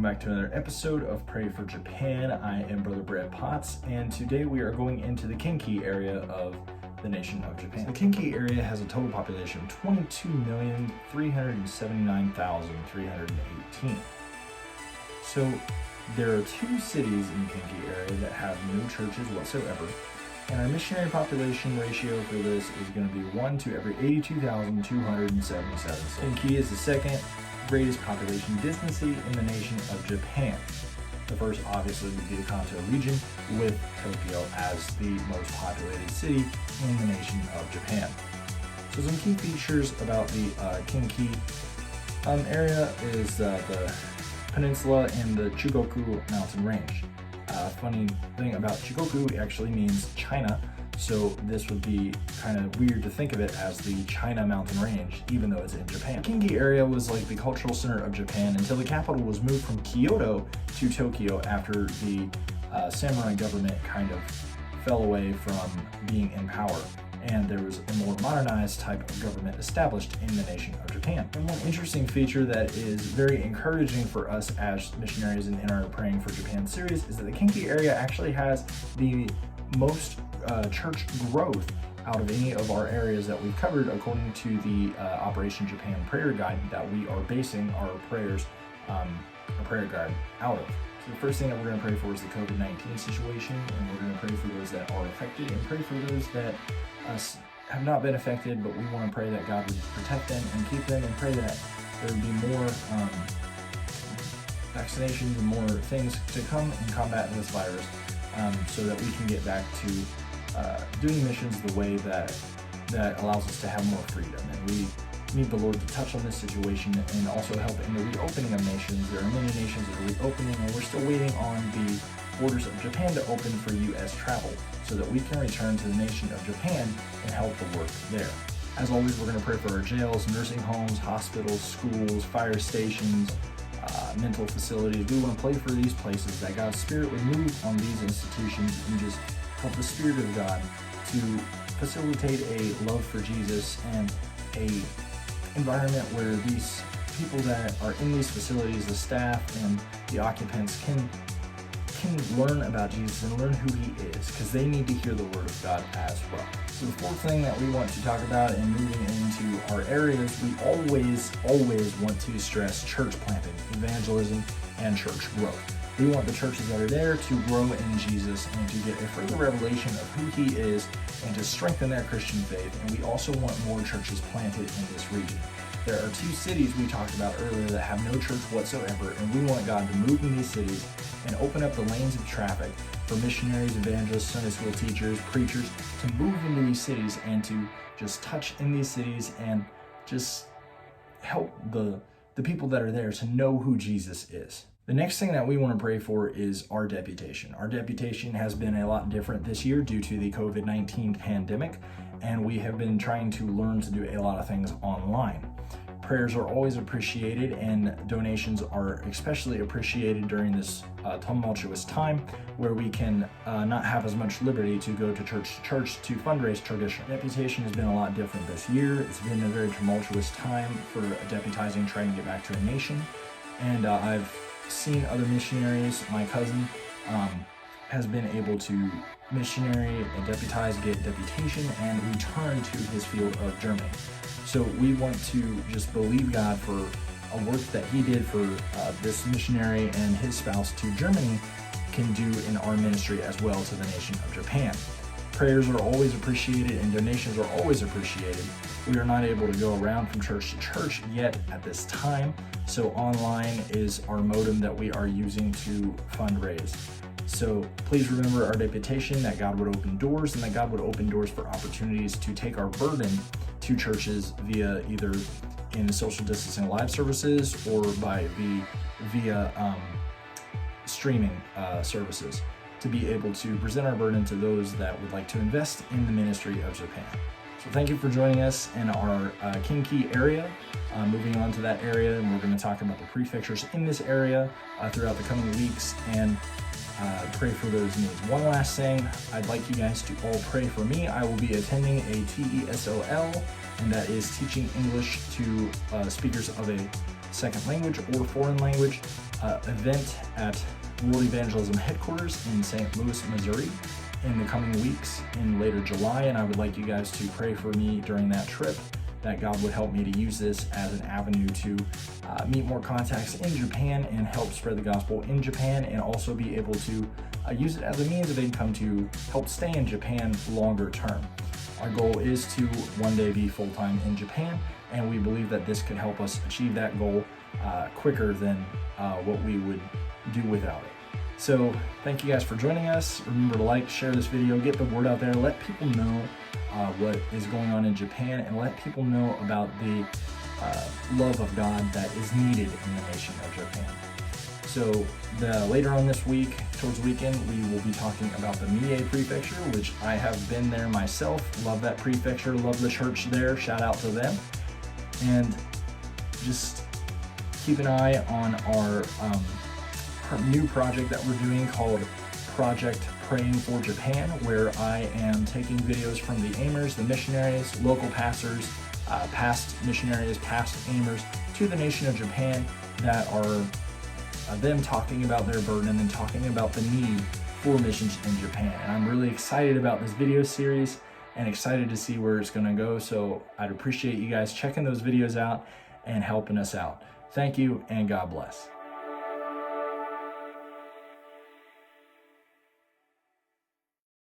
back to another episode of Pray for Japan. I am Brother Brad Potts, and today we are going into the Kinki area of the nation of Japan. So the Kinki area has a total population of 22,379,318. So there are two cities in the Kinki area that have no churches whatsoever, and our missionary population ratio for this is going to be 1 to every 82,277. Kinki is the second greatest population density in the nation of Japan. The first obviously would be the Kanto region, with Tokyo as the most populated city in the nation of Japan. So some key features about the Kinki area is the peninsula and the Chugoku mountain range. Funny thing about Chugoku, actually means China, so this would be kind of weird to think of it as the China mountain range, even though it's in Japan. The Kinki area was like the cultural center of Japan until the capital was moved from Kyoto to Tokyo after the samurai government kind of fell away from being in power, and there was a more modernized type of government established in the nation of Japan. And one interesting feature that is very encouraging for us as missionaries in our Praying for Japan series is that the Kinki area actually has the most church growth out of any of our areas that we've covered, according to the Operation Japan Prayer Guide that we are basing our prayers, our prayer guide out of. So the first thing that we're going to pray for is the COVID-19 situation, and we're going to pray for those that are affected and pray for those that have not been affected, but we want to pray that God would protect them and keep them, and pray that there would be more vaccinations and more things to come in combating this virus, so that we can get back to doing missions the way that allows us to have more freedom. And we need the Lord to touch on this situation and also help in the reopening of nations. There are many nations that are reopening, and we're still waiting on the borders of Japan to open for U.S. travel so that we can return to the nation of Japan and help the work there. As always, we're going to pray for our jails, nursing homes, hospitals, schools, fire stations, mental facilities. We want to pray for these places, that God's Spirit would move on these institutions and just help the Spirit of God to facilitate a love for Jesus and a environment where these people that are in these facilities, the staff and the occupants, can learn about Jesus and learn who he is, because they need to hear the word of God as well. So the fourth thing that we want to talk about in moving into our areas, we always want to stress church planting, evangelism, and church growth. We want the churches that are there to grow in Jesus and to get a further revelation of who he is and to strengthen their Christian faith. And we also want more churches planted in this region. There are two cities we talked about earlier that have no church whatsoever, and we want God to move in these cities and open up the lanes of traffic for missionaries, evangelists, Sunday school teachers, preachers to move into these cities and to just touch in these cities and just help the people that are there to know who Jesus is. The next thing that we want to pray for is our deputation. Our deputation has been a lot different this year due to the COVID-19 pandemic, and we have been trying to learn to do a lot of things online. Prayers are always appreciated, and donations are especially appreciated during this tumultuous time where we can not have as much liberty to go to church to fundraise tradition. Deputation has been a lot different this year. It's been a very tumultuous time for deputizing, trying to get back to a nation, and I've seen other missionaries. My cousin has been able to missionary and deputize, get deputation, and return to his field of Germany. So we want to just believe God for a work that he did for this missionary and his spouse to Germany can do in our ministry as well to the nation of Japan. Prayers are always appreciated and donations are always appreciated. We are not able to go around from church to church yet at this time, so online is our modem that we are using to fundraise. So please remember our deputation, that God would open doors, and that God would open doors for opportunities to take our burden to churches via either in social distancing live services or via streaming services, to be able to present our burden to those that would like to invest in the ministry of Japan. So thank you for joining us in our Kinki area. Moving on to that area, and we're going to talk about the prefectures in this area throughout the coming weeks, and pray for those needs. One last thing, I'd like you guys to all pray for me. I will be attending a TESOL, and that is teaching English to speakers of a second language or foreign language event at World Evangelism Headquarters in St. Louis, Missouri in the coming weeks in later July, and I would like you guys to pray for me during that trip, that God would help me to use this as an avenue to meet more contacts in Japan and help spread the gospel in Japan, and also be able to use it as a means of income to help stay in Japan longer term. Our goal is to one day be full-time in Japan, and we believe that this could help us achieve that goal quicker than what we would do without it. So thank you guys for joining us. Remember to like, share this video, get the word out there, let people know what is going on in Japan, and let people know about the love of God that is needed in the nation of Japan. So later on this week, towards the weekend, we will be talking about the Mie Prefecture, which I have been there myself. Love that prefecture, love the church there. Shout out to them. And just keep an eye on our new project that we're doing called Project Pray4Japan, where I am taking videos from the Aimers, the missionaries, local pastors, past missionaries, past Aimers to the nation of Japan that are them talking about their burden and talking about the need for missions in Japan. And I'm really excited about this video series and excited to see where it's going to go. So I'd appreciate you guys checking those videos out and helping us out. Thank you, and God bless.